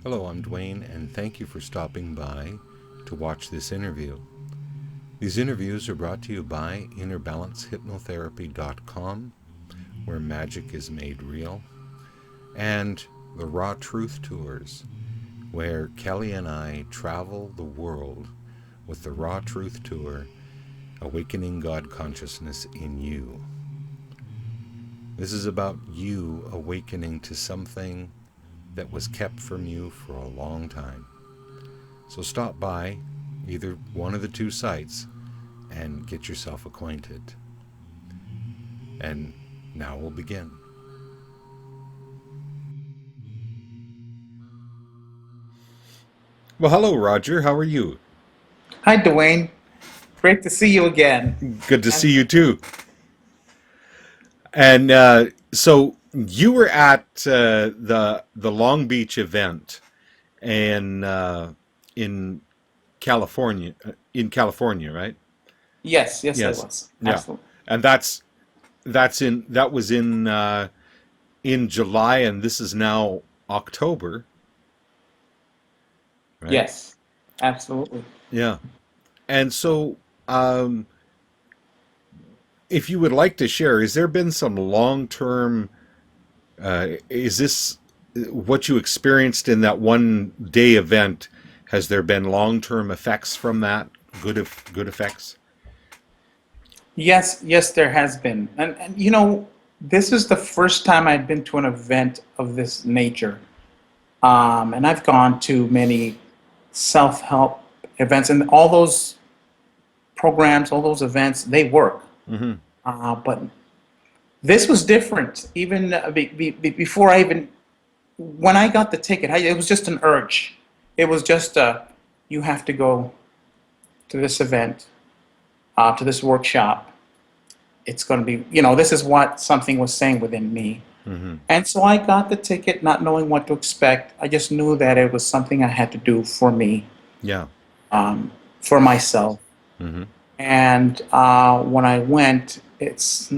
Hello, I'm Dwaine, and thank you for stopping by to watch this interview. These interviews are brought to you by InnerBalanceHypnotherapy.com, where magic is made real, and the Raw Truth Tours, where Kelly and I travel the world with the Raw Truth Tour, Awakening God Consciousness in You. This is about you awakening to something that was kept from you for a long time. So stop by either one of the two sites and get yourself acquainted. And now we'll begin. Well, hello, Roger. How are you? Hi, Dwayne. Great to see you again. Good to see And you too. And so you were at the Long Beach event in California, right? yes, I Yes. was. Yeah. Absolutely. And that was in July, and this is now October, right? Yes, absolutely. Yeah. And so, um, if you would like to share, has there been some long term? Is this what you experienced in that one day event? Has there been long term effects from that? Good effects. Yes, there has been. And this is the first time I'd been to an event of this nature. And I've gone to many self help events, and all those programs, all those events, they work. Mm-hmm. But this was different. Even before I even when I got the ticket, it was just an urge. It was just you have to go to this event, to this workshop. It's going to be, this is what something was saying within me. Mm-hmm. And so I got the ticket, not knowing what to expect. I just knew that it was something I had to do for me, Yeah. for myself. Mm-hmm. And when I went, it's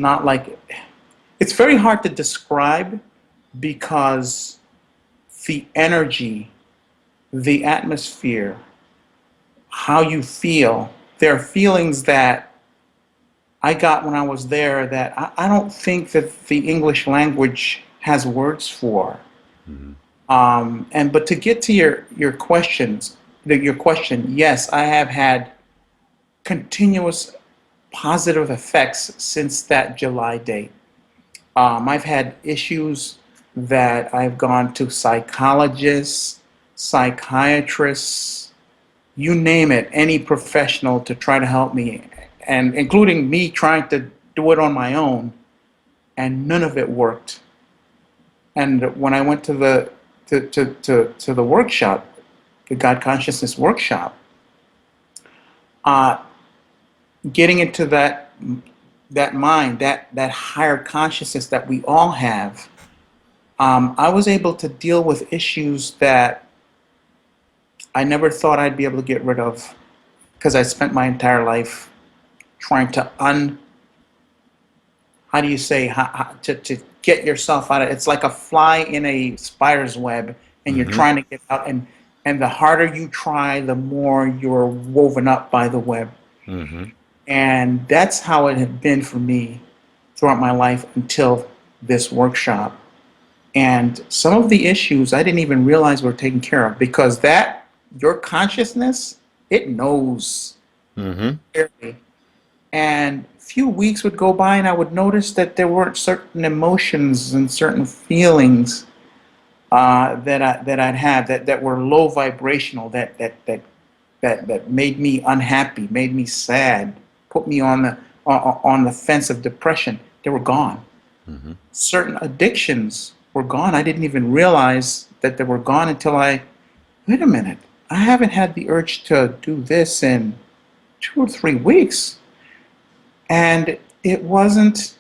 very hard to describe because the energy, the atmosphere, how you feel, there are feelings that I got when I was there that I don't think that the English language has words for. Mm-hmm. And but to get to your questions, your question, yes, I have had continuous positive effects since that July date. I've had issues that I've gone to psychologists, psychiatrists, you name it, any professional to try to help me, and including me trying to do it on my own, and none of it worked. And when I went to the workshop, the God Consciousness workshop, uh, getting into that mind, that higher consciousness that we all have, I was able to deal with issues that I never thought I'd be able to get rid of because I spent my entire life trying to how do you say to get yourself out of it's like a fly in a spider's web and you're Mm-hmm. trying to get out, and the harder you try, the more you're woven up by the web. Mm-hmm. And that's how it had been for me throughout my life until this workshop. And some of the issues I didn't even realize were taken care of because that your consciousness, it knows Mm-hmm. clearly. And a few weeks would go by and I would notice that there weren't certain emotions and certain feelings that I'd had that were low vibrational, that made me unhappy, made me sad, put me on the fence of depression. They were gone. Mm-hmm. Certain addictions were gone. I didn't even realize that they were gone until wait a minute, I haven't had the urge to do this in 2 or 3 weeks. And it wasn't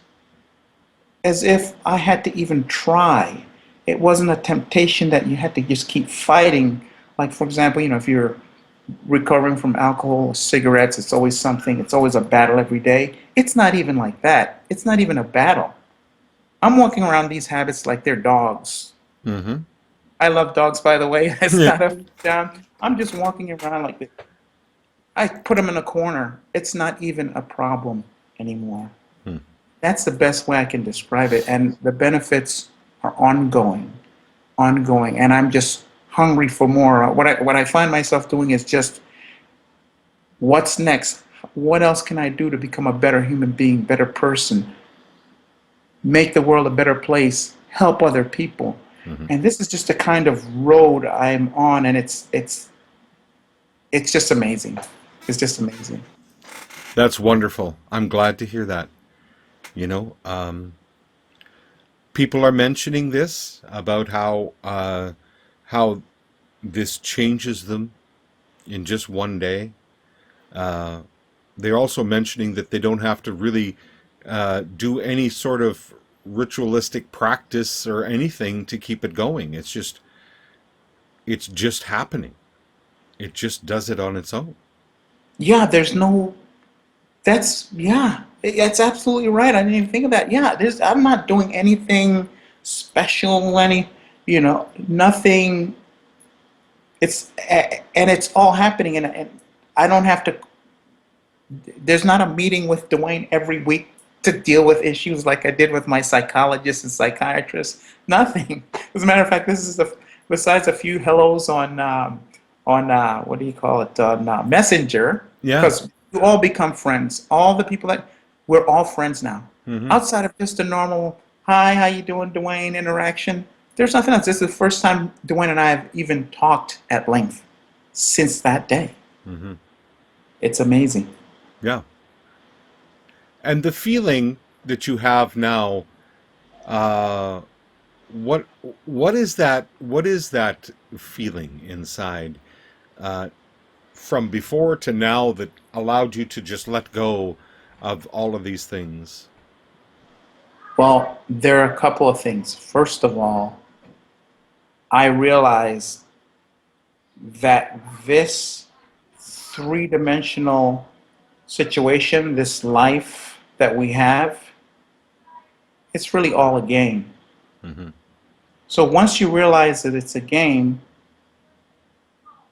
as if I had to even try. It wasn't a temptation that you had to just keep fighting. Like, for example, if you're recovering from alcohol or cigarettes, it's always something, it's always a battle every day. It's not even like that. It's not even a battle. I'm walking around these habits like they're dogs. Mm-hmm. I love dogs, by the way. It's Yeah. not a down. I'm just walking around like this. I put them in a corner. It's not even a problem anymore. Hmm. That's the best way I can describe it. And the benefits are ongoing, ongoing. And I'm just hungry for more. What I find myself doing is just what's next? What else can I do to become a better human being, better person, make the world a better place, help other people? Hmm. And this is just the kind of road I'm on, and it's just amazing. It's just amazing. That's wonderful. I'm glad to hear that. You know, people are mentioning this about how this changes them in just one day. Uh, they're also mentioning that they don't have to really do any sort of ritualistic practice or anything to keep it going. It's just happening. It just does it on its own. Yeah, there's no. That's absolutely right. I didn't even think of that. Yeah, I'm not doing anything special, nothing. And it's all happening, and I don't have to. There's not a meeting with Dwayne every week to deal with issues like I did with my psychologist and psychiatrist. Nothing. As a matter of fact, this is besides a few hellos on what do you call it, on Messenger, Yeah. because you all become friends. All the people that we're all friends now. Hmm. Outside of just a normal hi, how you doing, Dwayne interaction, there's nothing else. This is the first time Dwayne and I have even talked at length since that day. Hmm. It's amazing. Yeah. And the feeling that you have now, uh, what what is that? What is that feeling inside uh, from before to now that allowed you to just let go of all of these things? Well, there are a couple of things. First of all, I realize that this three-dimensional situation, this life that we have, it's really all a game. Hmm. So once you realize that it's a game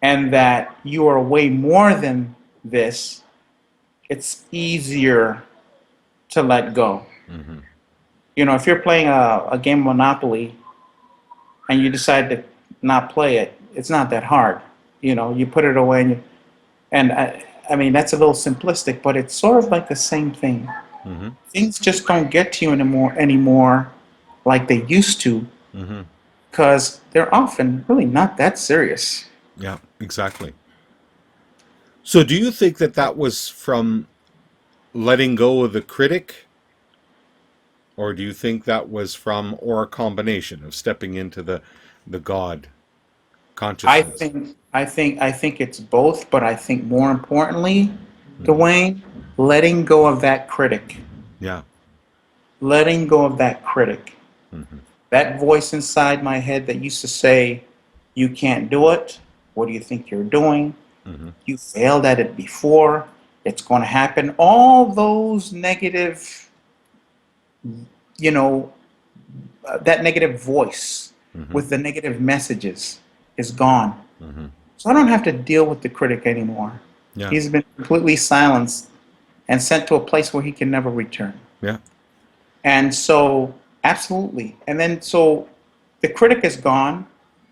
and that you are way more than this, it's easier to let go. Hmm. If you're playing a game of Monopoly and you decide to not play it, it's not that hard. You put it away and I mean, that's a little simplistic, but it's sort of like the same thing. Hmm. Things just don't get to you anymore like they used to Hmm. because they're often really not that serious. Yeah, exactly. So, do you think that that was from letting go of the critic, or do you think that was from, or a combination of stepping into the God I consciousness? think I think it's both, but I think more importantly, Hmm. Dwayne, letting go of that critic. Yeah. Letting go of that critic. Hmm. That voice inside my head that used to say, you can't do it. What do you think you're doing? Hmm. You failed at it before. It's going to happen. All those negative, you know, that negative voice Hmm. with the negative messages is gone. Hmm. So I don't have to deal with the critic anymore. Yeah. He's been completely silenced and sent to a place where he can never return. Yeah. And so, absolutely. And then, so the critic is gone.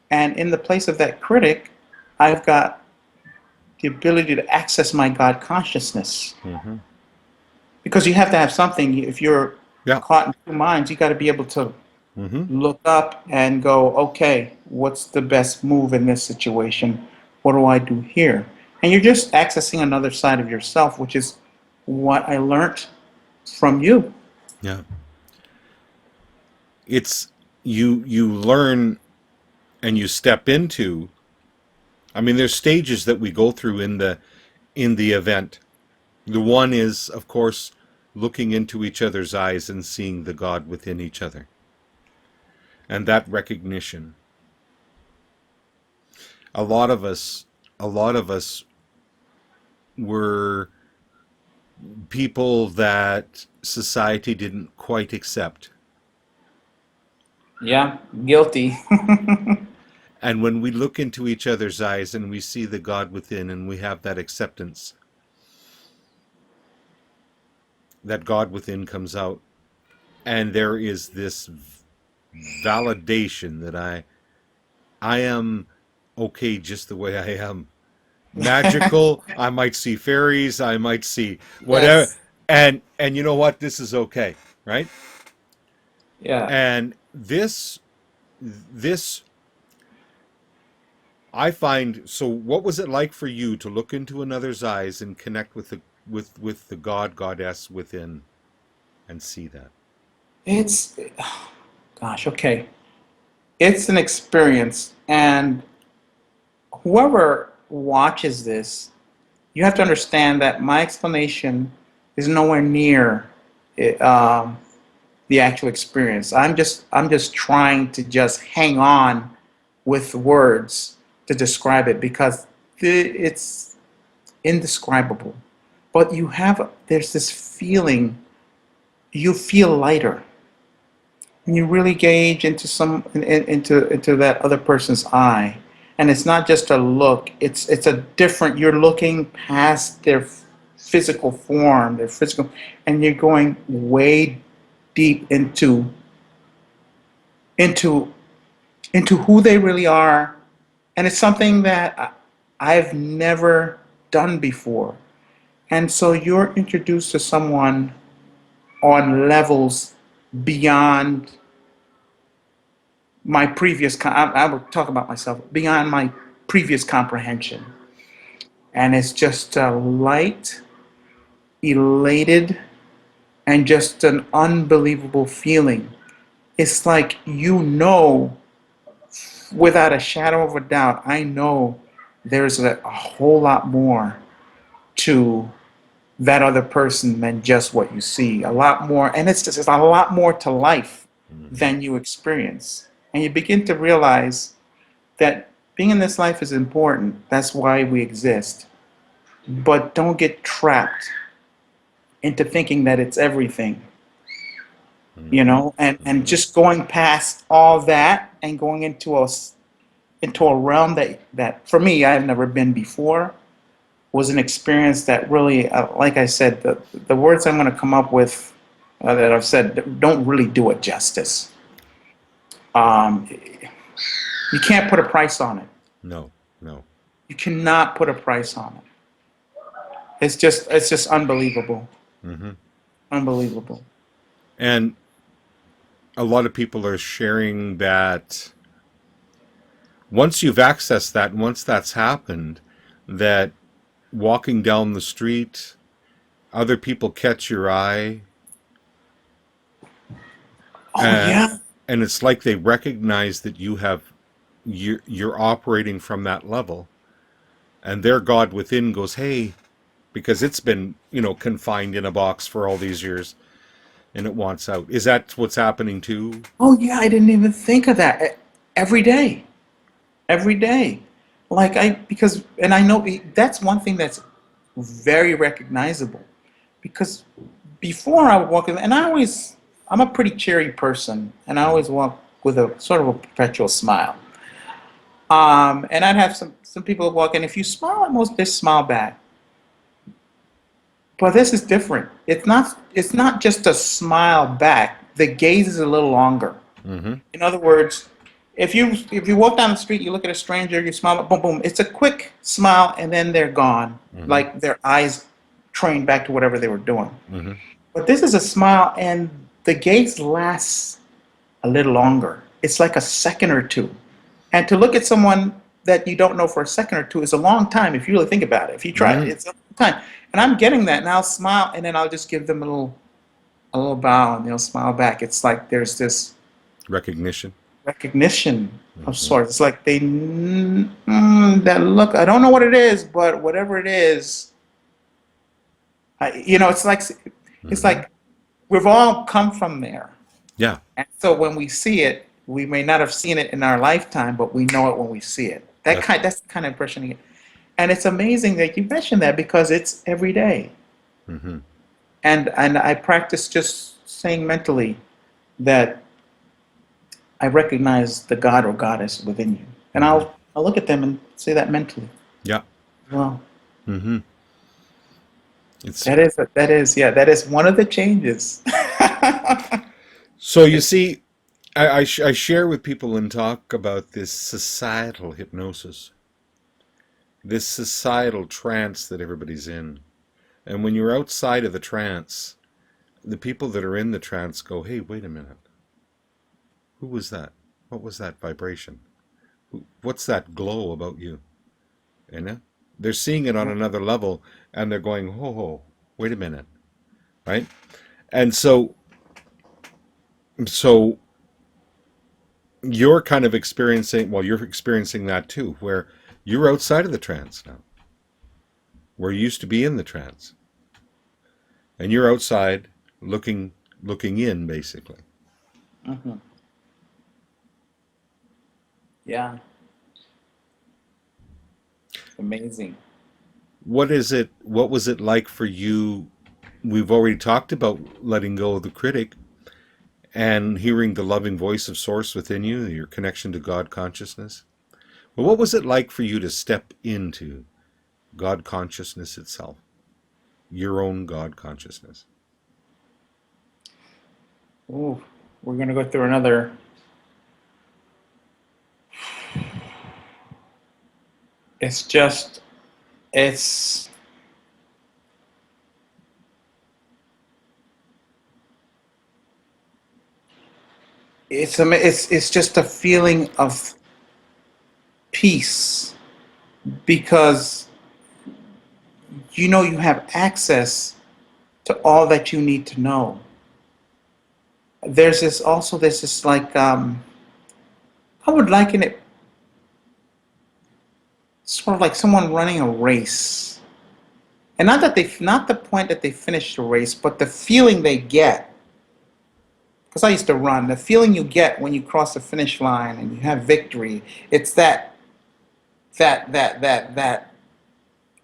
And in the place of that critic, I've got the ability to access my God consciousness. Hmm. Because you have to have something. If you're Yeah. caught in two minds, you got to be able to Hmm. look up and go, okay, what's the best move in this situation? What do I do here? And you're just accessing another side of yourself, which is what I learned from you. Yeah. It's you learn and you step into. I mean, there's stages that we go through in the event. The one is, of course, looking into each other's eyes and seeing the God within each other, and that recognition. A lot of us, a lot of us were people that society didn't quite accept. Yeah, guilty. And when we look into each other's eyes and we see the God within and we have that acceptance, that God within comes out, and there is this validation that I am okay just the way I am. Magical, I might see fairies, I might see whatever. Yes. And you know what? This is okay, right? Yeah. And this I find, so what was it like for you to look into another's eyes and connect with the God goddess within and see that? It's, gosh, okay. It's an experience, and whoever watches this, you have to understand that my explanation is nowhere near it, the actual experience. I'm just trying to just hang on with words to describe it because it's indescribable. But there's this feeling, you feel lighter. And you really gauge into that other person's eye, and it's not just a look. It's a different. You're looking past their physical form, their physical, and you're going way deep into into who they really are, and it's something that I've never done before. And so you're introduced to someone on levels beyond my previous, I will talk about myself, beyond my previous comprehension. And it's just light, elated, and just an unbelievable feeling. It's like, without a shadow of a doubt, I know there's a whole lot more to that other person than just what you see. A lot more, and it's a lot more to life Mm-hmm. than you experience. And you begin to realize that being in this life is important. That's why we exist. But don't get trapped into thinking that it's everything, Mm-hmm. and Mm-hmm. just going past all that and going into a realm that for me I've never been before was an experience that really, like I said, the words I'm going to come up with that I've said don't really do it justice. Um, you can't put a price on it. No, no. You cannot put a price on it. It's just unbelievable, Mm-hmm. unbelievable. And a lot of people are sharing that once you've accessed that, once that's happened, that walking down the street, other people catch your eye, Oh uh, yeah. and it's like they recognize that you're operating from that level, and their God within goes, "Hey," because it's been confined in a box for all these years, and it wants out. Is that what's happening too? Oh yeah. I didn't even think of that. Every day, every day. Like because, and I know that's one thing that's very recognizable because before I would walk in, and I'm a pretty cheery person, and I Mm-hmm. always walk with a sort of a perpetual smile. And I'd have some people walk in. If you smile at most, they smile back. But this is different. It's not just a smile back. The gaze is a little longer. Mm-hmm. In other words, if you walk down the street, you look at a stranger, you smile, boom, boom. It's a quick smile, and then they're gone, Mm-hmm. like their eyes trained back to whatever they were doing. Mm-hmm. But this is a smile, and the gaze lasts a little longer. It's like a second or two. And to look at someone that you don't know for a second or two is a long time if you really think about it. If you try it, Mm-hmm. it's a long time. And I'm getting that, and I'll smile, and then I'll just give them a little bow, and they'll smile back. It's like there's this Recognition. recognition of Mm-hmm. sorts. It's like that look. I don't know what it is, but whatever it is, it's Mm-hmm. like we've all come from there. Yeah. And so when we see it, we may not have seen it in our lifetime, but we know it when we see it. That's. That's the kind of impression you get. And it's amazing that you mentioned that because it's every day. Mm-hmm. And I practice just saying mentally that I recognize the God or goddess within you. And I'll look at them and say that mentally. Yeah. Well, hmm It's that is one of the changes. so you It's see, I share with people and talk about this societal hypnosis, this societal trance that everybody's in. And when you're outside of the trance, the people that are in the trance go, "Hey, wait a minute. Who was that? What was that vibration? What's that glow about you?" You know? They're seeing it on another level and they're going, "Ho, ho, wait a minute." Right? And so you're kind of experiencing, well, you're experiencing that too, where you're outside of the trance now, where you used to be in the trance. And you're outside looking in, basically. Mhm. Yeah, amazing. What was it like for you? We've already talked about letting go of the critic and hearing the loving voice of source within you, your connection to God consciousness. But what was it like for you to step into God consciousness itself, your own God consciousness? Ooh, we're gonna go through another. It's just it's it's just a feeling of peace because you know you have access to all that you need to know. There's this like I would liken it sort of like someone running a race. And not the point that they finish the race, but the feeling they get. Because I used to run, the feeling you get when you cross the finish line and you have victory, it's that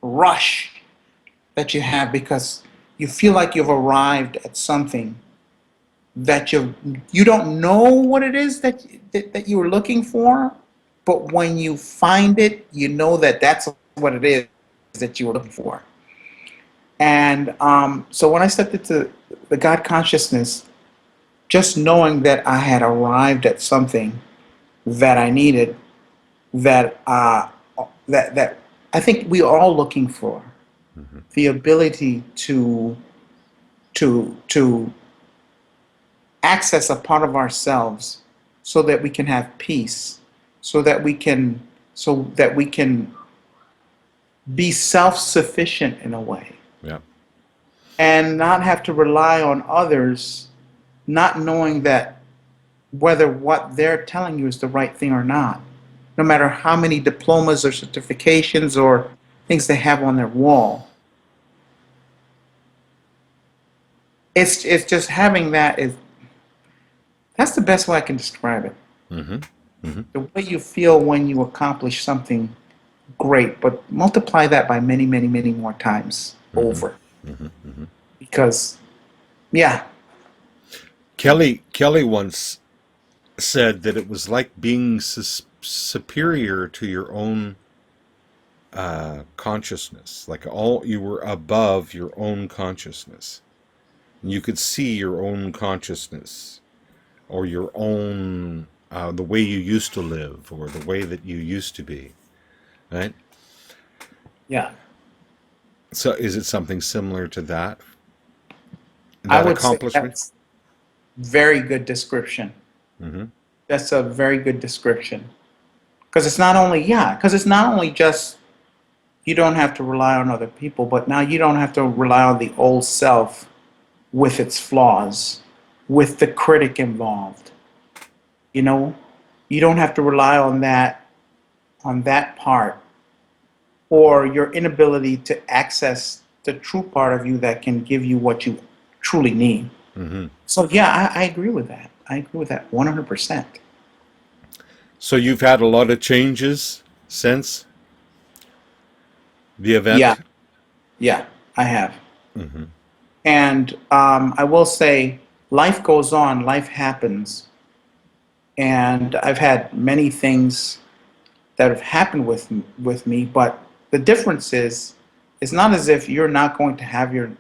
rush that you have because you feel like you've arrived at something that you don't know what it is that you were looking for, but when you find it, you know that that's what it is that you were looking for. And so when I stepped into the God consciousness, just knowing that I had arrived at something that I needed, that that I think we are all looking for, Mm-hmm. the ability to access a part of ourselves so that we can have peace, so that we can be self-sufficient in a way Yeah. and not have to rely on others, not knowing that whether what they're telling you is the right thing or not, no matter how many diplomas or certifications or things they have on their wall. It's just having that is that's the best way I can describe it. Mm-hmm. Mm-hmm. The way you feel when you accomplish something great, but multiply that by many, many, many more times Mm-hmm. over. Mm-hmm. Mm-hmm. Because, yeah, Kelly once said that it was like being superior to your own consciousness, like all you were above your own consciousness. And you could see your own consciousness or your own the way you used to live or the way that you used to be, right? yeah, So is it something similar to I that would say accomplishment? that's very good description. Mm-hmm. That's a very good description. Because it's not only just you don't have to rely on other people, but now you don't have to rely on the old self with its flaws, with the critic involved. You know, you don't have to rely on that part or your inability to access the true part of you that can give you what you truly need. Mm-hmm. So yeah, I agree with that. I agree with that 100%. So you've had a lot of changes since the Yeah, event. yeah, I have. Mm-hmm. And I will say, life goes on, life happens, and I've had many things that have happened with me. But the difference is, it's not as if you're not going to have your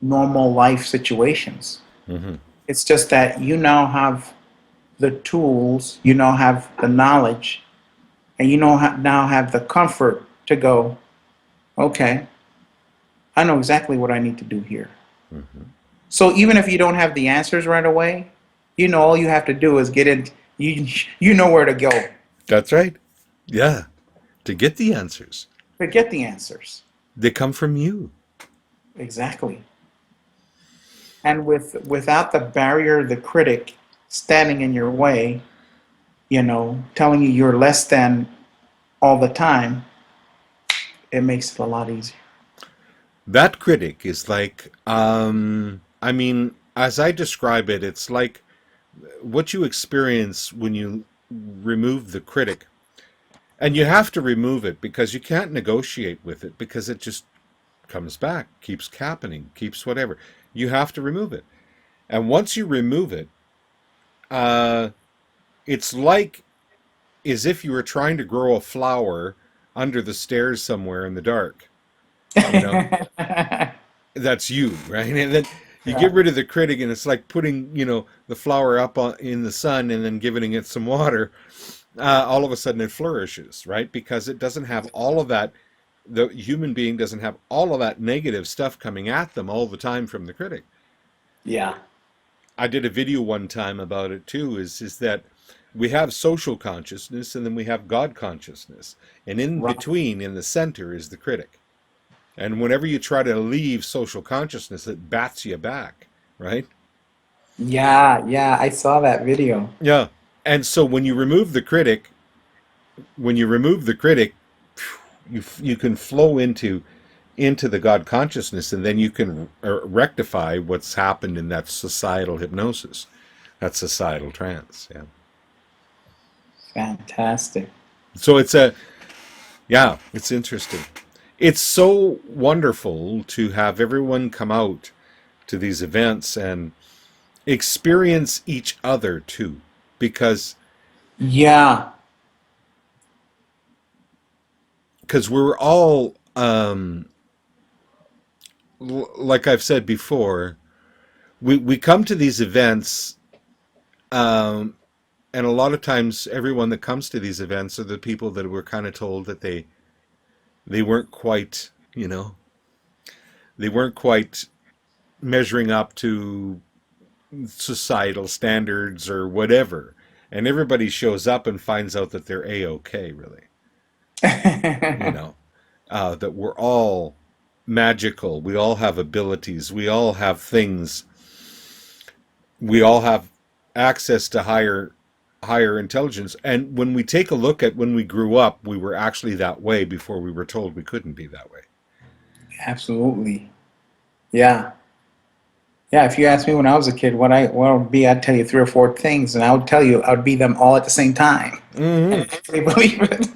normal life situations. Hmm. It's just that you now have the tools, you now have the knowledge, and you know now have the comfort to go, okay, I know exactly what I need to do here. Hmm. So even if you don't have the answers right away, you know all you have to do is get in. You know where to go That's right. Yeah. To get the answers, to get the answers. they come from you. Exactly. And without the barrier, the critic standing in your way, telling you you're less than all the time, it makes it a lot easier. That critic is like, I mean, as I describe it, it's like what you experience when you remove the critic. And you have to remove it because you can't negotiate with it because it just comes back, keeps happening, keeps whatever. You have to remove it. And once you remove it, uh, it's like as if you were trying to grow a flower under the stairs somewhere in the dark. You know, that's you, right? And then you get Yeah. rid of the critic, and it's like putting, the flower up in the sun and then giving it some water. All of a sudden, it flourishes, right? Because it doesn't have all of that. The human being doesn't have all of that negative stuff coming at them all the time from the critic. Yeah. I did a video one time about it too. Is that we have social consciousness and then we have God consciousness, and in Right. between, in the center, is the critic. And whenever you try to leave social consciousness, it bats you back, right? Yeah. Yeah. I saw that video. Yeah. And so when you remove the critic, you can flow into the God consciousness, and then you can rectify what's happened in that societal hypnosis, that societal trance. Yeah. Fantastic. So it's interesting. It's so wonderful to have everyone come out to these events and experience each other too, because Yeah. we're all, like I've said before, we come to these events, um, and a lot of times everyone that comes to these events are the people that were kind of told that they weren't quite, they weren't quite measuring up to societal standards or whatever. And everybody shows up and finds out that they're A-OK, really. You know, that we're all magical. We all have abilities. We all have things. We all have access to higher intelligence. And when we take a look at when we grew up, we were actually that way before we were told we couldn't be that way. Absolutely. Yeah. Yeah. If you asked me when I was a kid what I would be, I'd tell you three or four things, and I would tell you I would be them all at the same time. And Hmm. actually believe it.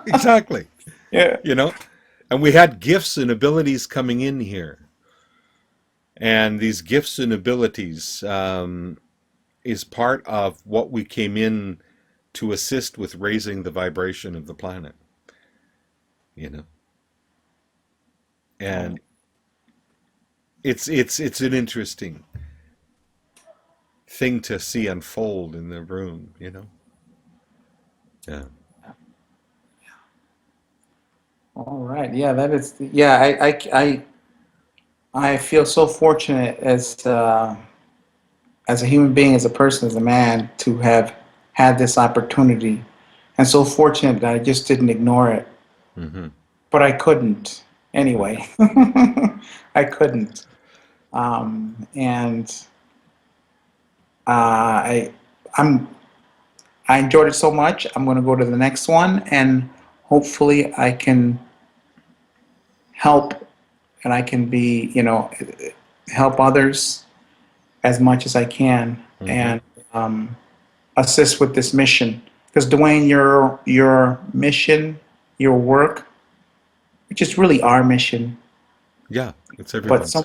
Exactly. Yeah. You know, and we had gifts and abilities coming in here. And these gifts and abilities, is part of what we came in to assist with raising the vibration of the planet, you know. Oh, And it's an interesting thing to see unfold in the room. Yeah. all right. Yeah, that is. Yeah, I feel so fortunate as a human being, as a person, as a man, to have had this opportunity, and so fortunate that I just didn't ignore it. Hmm. But I couldn't anyway. I couldn't. And I I'm I enjoyed it so much. I'm going to go to the next one, and hopefully I can help, and I can be, help others as much as I can, Hmm. and assist with this mission. Because Dwayne, your mission, your work, which is really our mission, Yeah, it's but everyone's.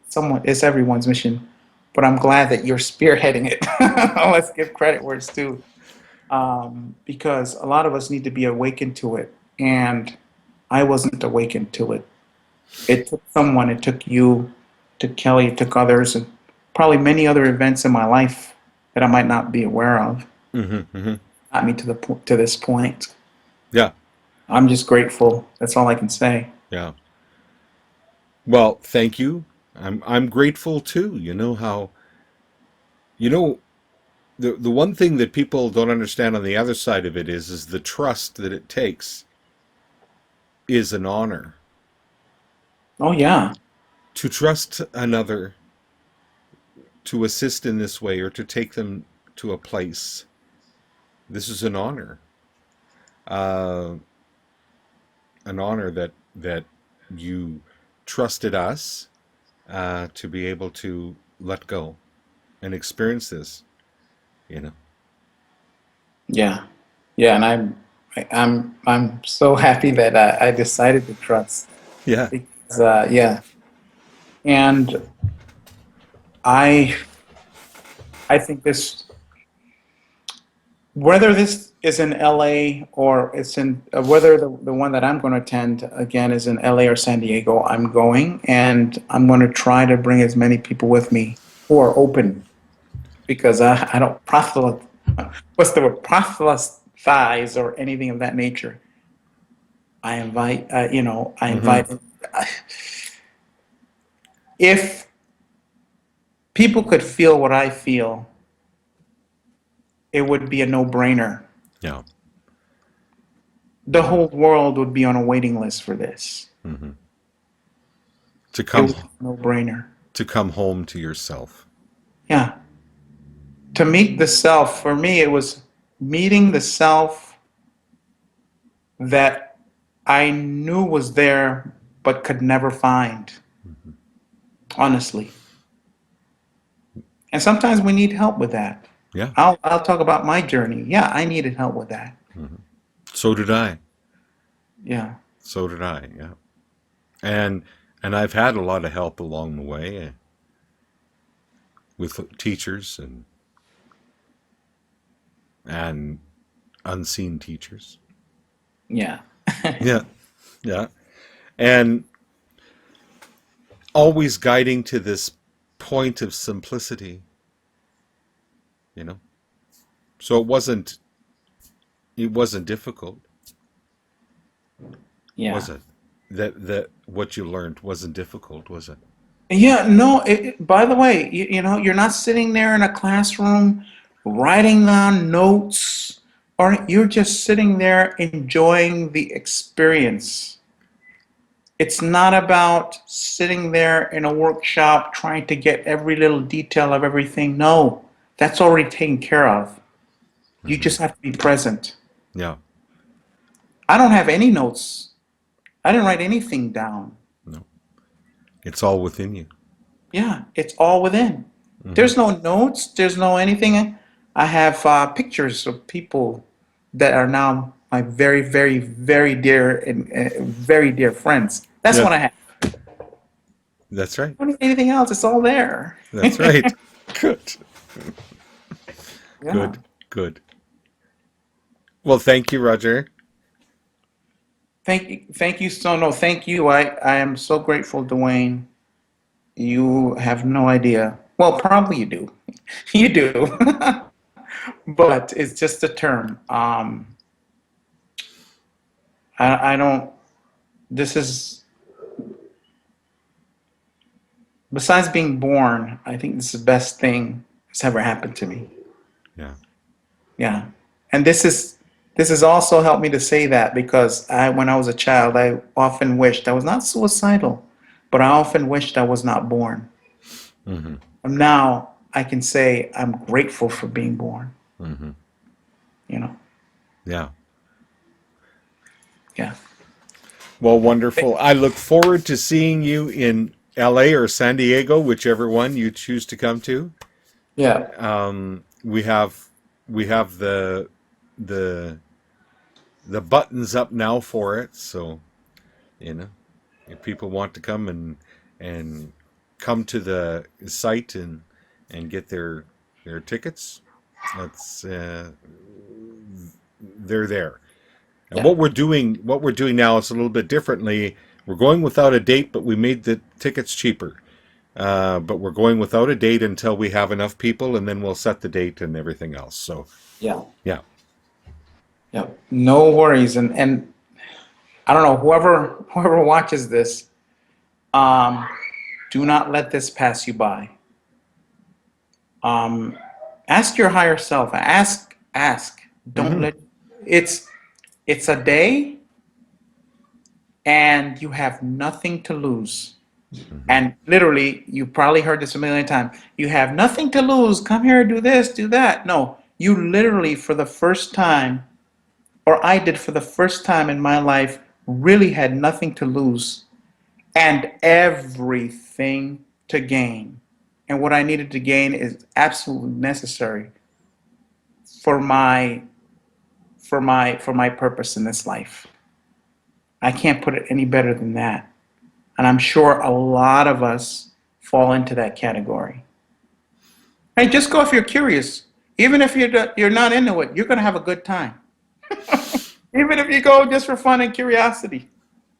someone it's everyone's mission. But I'm glad that you're spearheading it. Let's give credit where it's due. because a lot of us need to be awakened to it. And I wasn't awakened to it. It took someone, it took you, it took Kelly, it took others, and probably many other events in my life that I might not be aware of Hmm. got me to to this point. Yeah, I'm just grateful. That's all I can say. yeah. Well, thank you. I'm grateful too. You know the one thing that people don't understand on the other side of it is the trust that it takes is an honor. Oh yeah, To trust another to assist in this way or to take them to a place. This is uh, an honor that you trusted us to be able to let go and experience this. You know. yeah, yeah. And I'm so happy that I decided to trust Yeah. because yeah, and I I think this whether this is in LA or it's in whether the one that I'm going to attend again is in LA or San Diego, I'm going and I'm going to try to bring as many people with me who are open because I don't what's the word, proselytize or anything of that nature. I invite, I Hmm. invite, if people could feel what I feel, it would be a no-brainer. Yeah. The Yeah. whole world would be on a waiting list for this. Hmm. To It come would be a no-brainer. to come home to yourself. Yeah. To meet the self, for me, it was meeting the self that I knew was there but could never find, Hmm. honestly. And sometimes we need help with that. Yeah. I'll talk about my journey. Yeah, I needed help with that. Hmm. So did I. Yeah. So did I. Yeah. And and I've had a lot of help along the way with teachers and unseen teachers. Yeah. Yeah. Yeah. And always guiding to this point of simplicity, you know. So it wasn't difficult, was Yeah. it? That what you learned wasn't difficult, was it? Yeah, no, by the way, you're not sitting there in a classroom writing down notes, or you're just sitting there enjoying the experience. It's not about sitting there in a workshop trying to get every little detail of everything. No, that's already taken care of. You Hmm. just have to be present. Yeah. I don't have any notes. I didn't write anything down. No. It's all within you. Yeah, it's all within. Hmm. There's no notes, there's no anything. I have pictures of people that are now my very, very, very dear and very dear friends. That's Yeah. what I have. That's right. I don't need anything else. It's all there. That's right. Good. Yeah. Good. Good. Well, thank you, Roger. Thank you so no, thank you. I am so grateful, Dwayne. You have no idea. Well, probably you do. You do. But it's just a term. I don't. This is besides being born. I think this is the best thing that's ever happened to me. Yeah. Yeah, and this has also helped me to say that because when I was a child, I often wished I was not suicidal, but I often wished I was not born. Hmm. And now I can say I'm grateful for being born. Hmm. You know. Yeah. Yeah. Well, wonderful. I look forward to seeing you in LA or San Diego, whichever one you choose to come to. Yeah. We have the the buttons up now for it, so you know if people want to come and come to the site and get their tickets, that's they're there. And Yeah. what we're doing now is a little bit differently. We're going without a date, but we made the tickets cheaper. But we're going without a date until we have enough people, and then we'll set the date and everything else. So, Yeah. yeah. Yeah. No worries. And I don't know, whoever watches this, um, do not let this pass you by. Um, ask your higher self. Ask. Don't Hmm. let it's it's a day and you have nothing to lose. Hmm. And literally, you probably heard this a million times. You have nothing to lose. Come here, do this, do that. No, you literally, for the first time, or I did for the first time in my life, really had nothing to lose and everything to gain. And what I needed to gain is absolutely necessary for my purpose in this life. I can't put it any better than that. And I'm sure a lot of us fall into that category. Hey, just go if you're curious. Even if you're not into it, you're going to have a good time. Even if you go just for fun and curiosity.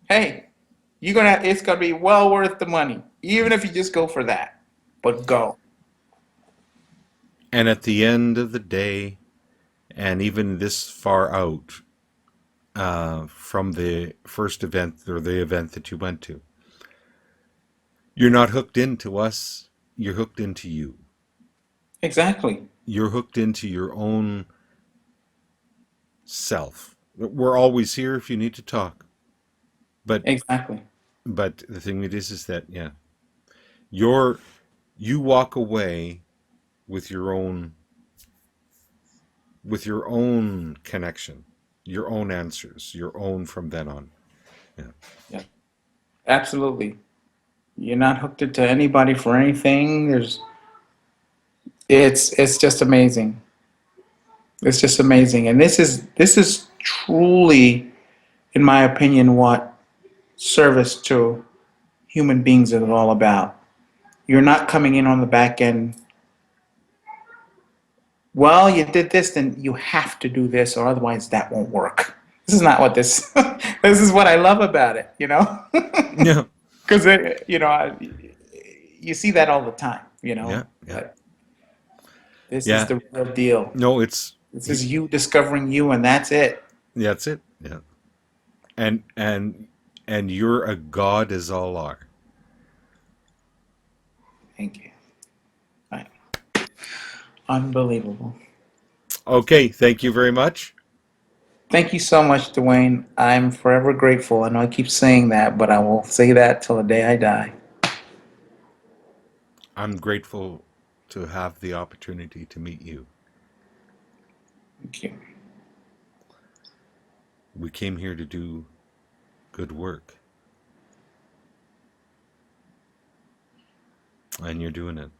Hey, it's gonna be well worth the money. Even if you just go for that. But go. And at the end of the day, and even this far out from the first event or the event that you went to, you're not hooked into us. You're hooked into you. Exactly. You're hooked into your own self. We're always here if you need to talk. But Exactly. the thing is that yeah, you're you walk away with your own connection, your own answers, your own from then on. Yeah. Yeah. Absolutely. You're not hooked into anybody for anything. It's just amazing. It's just amazing. And this is truly, in my opinion, what service to human beings is all about. You're not coming in on the back end. Well, you did this, then you have to do this, or otherwise that won't work. This is not what this. This is what I love about it, Yeah. because you see that all the time, Yeah. Yeah. But this is Yeah. the real deal. No, it's This is you discovering you, and that's it. yeah, that's it. Yeah. And you're a god as all are. Thank you. Right. Unbelievable. Okay, thank you very much. Thank you so much, Dwayne. I'm forever grateful. I know I keep saying that, but I will say that till the day I die. I'm grateful to have the opportunity to meet you. Thank you. We came here to do good work, and you're doing it.